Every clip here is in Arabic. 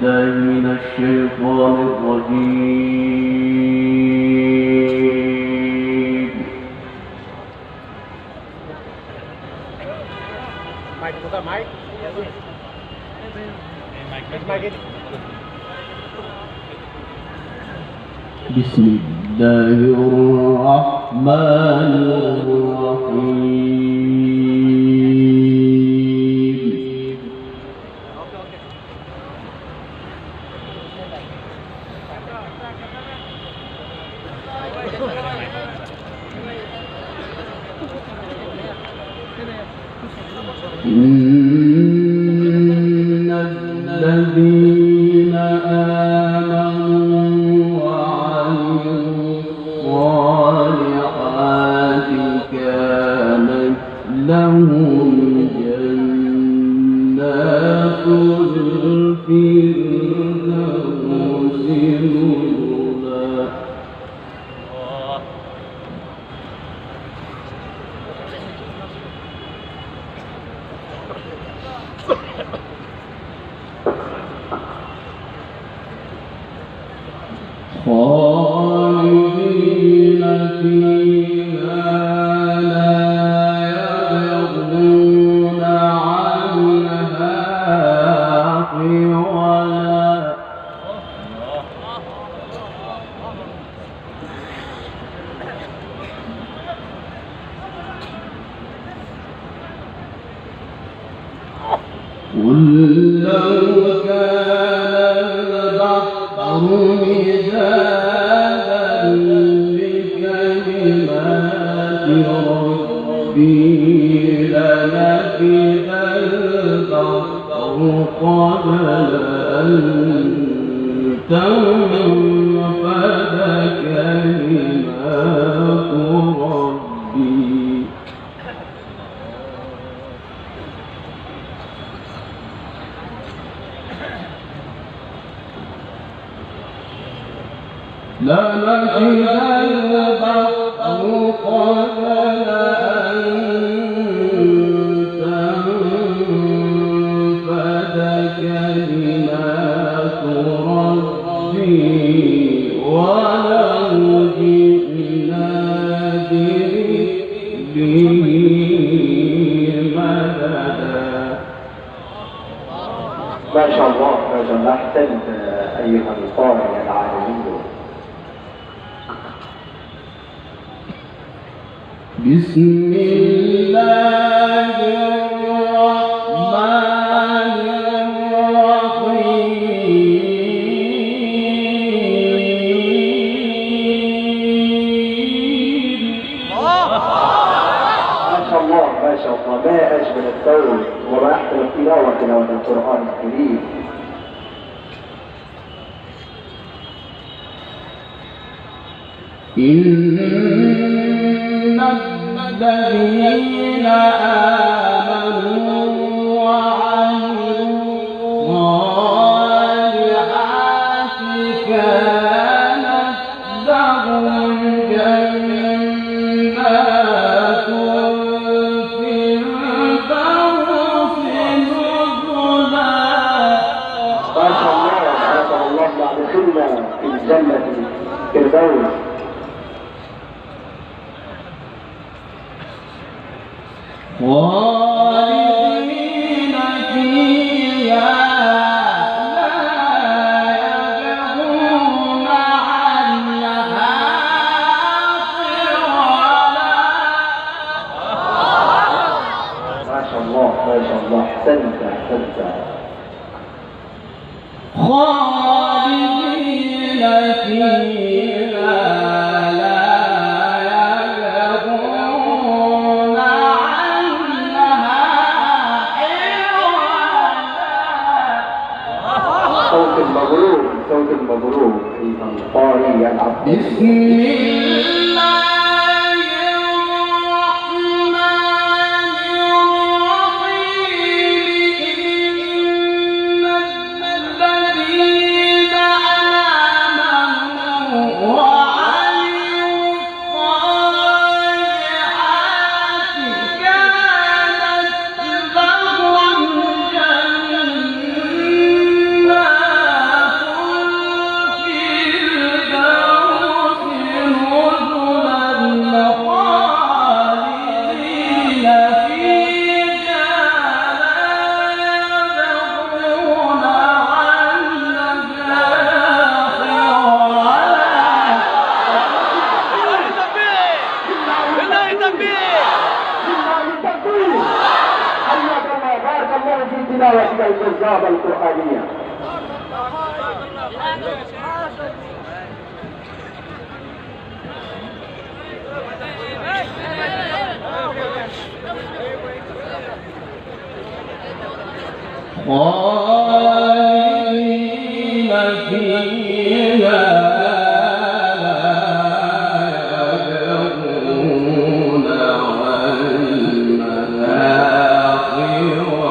بالله من الشيطان الرجيم. بسم الله الرحمن الرحيم. إن الذين آمنوا وعملوا الصالحات كانت لهم جنات الفردوس نزلا. خالدين فيها لا يبغون عنها حولا. قل لو كان البحر مدادا لكلمات ربي لنفد البحر قبل أن تنفد كلمات ربي. لنفد البحر قبل أن تنفد كلمات ربي ولو جئنا بمثله مددا. ما شاء الله ما شاء الله. أحسنت أيها القارئ العالمي. بسم الله الرحمن الرحيم. ما شاء الله ما شاء الله. ما أجمل الصوت وما أحسن التلاوة تلاوة القرآن الكريم. إن الذين آمنوا وعملوا الصالحات كانت لهم جنات الفردوس نزلا. ما شاء الله ما شاء الله. دخلنا في الجنة الفردوس. خالدين فيها لا يبغون عنها حولا. ما شاء الله ما شاء الله. أحسنت أحسنت. خالدين فيها لا يبغون عنها حولا. صوت المبروك صوت المبروك أيها القارئ العبد. بسم الله الرحمن الرحيم. إن الذين آمنوا وعملوا الصالحات كانت لهم جنات الفردوس نزلا. ما شاء الله ما شاء الله. أحسنت أحسنت. خالدين فيها لا يبغون عنها حولا. ما شاء الله ما شاء الله. أحسنت أحسنت. خالدين فيها لا يبغون عنها حولا. ما شاء الله ما شاء الله. أحسنت. الخطابة القرآنية. خالدين فيها لا يبغون عنها حولا.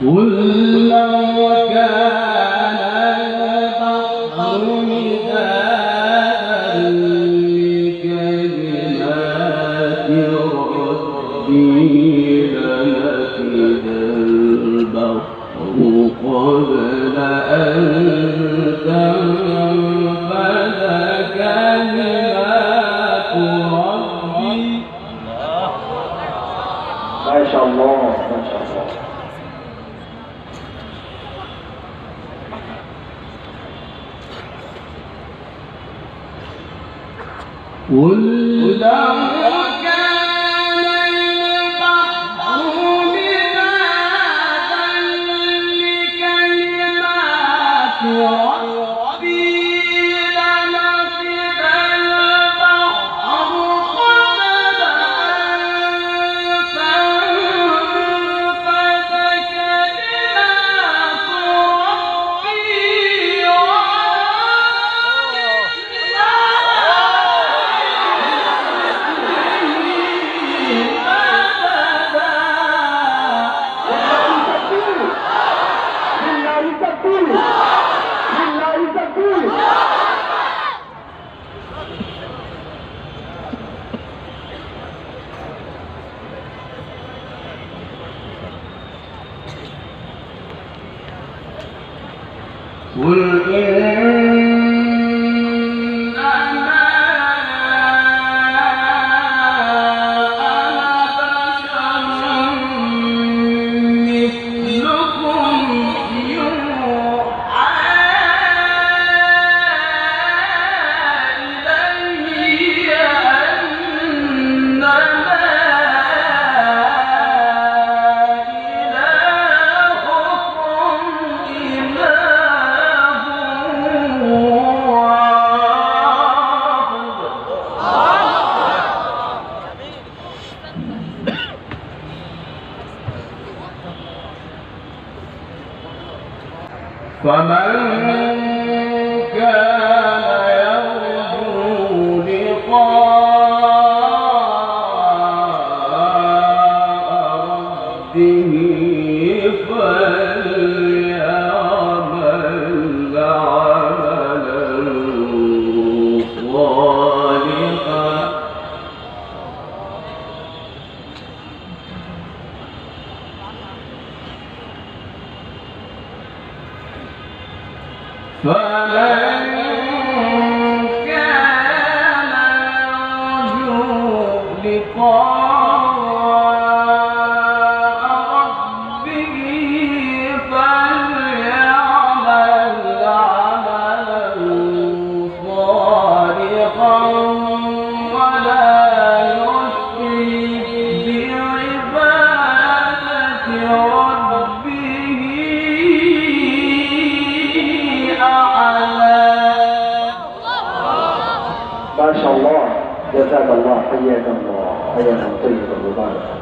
قل لو كان البحر مدادا لكلمات ربي لنفد البحر قبل أن تنفد كلمات ربي. ما شاء الله ما شاء الله. قل لو كان البحر مدادا لكلمات ربي لنفد البحر قبل أن تنفد كلمات ربي قل إنما أنا بشر مثلكم يوحى إلي أنما إلهكم إله فمن كان يرجو لقاء ربه فليعمل عملا صالحا فمن كان يرجو لقاء ربه فليعمل عملا صالحا ولا يشرك بعبادة ربه ما شاء الله. جزاك الله. حياك الله. حياكم طيبا مباركا.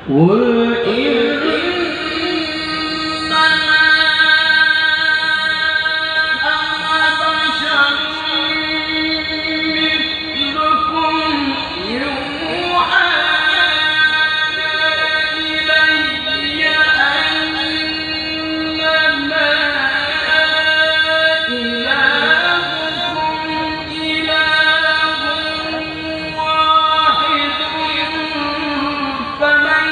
قل إنما أنا بشر مثلكم يوحى إلي أنما إلهكم إله واحد فمن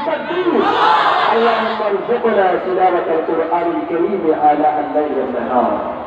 ذلك الدين. اللهم ارزقنا تلاوة القرآن الكريم آلاء الليل والنهار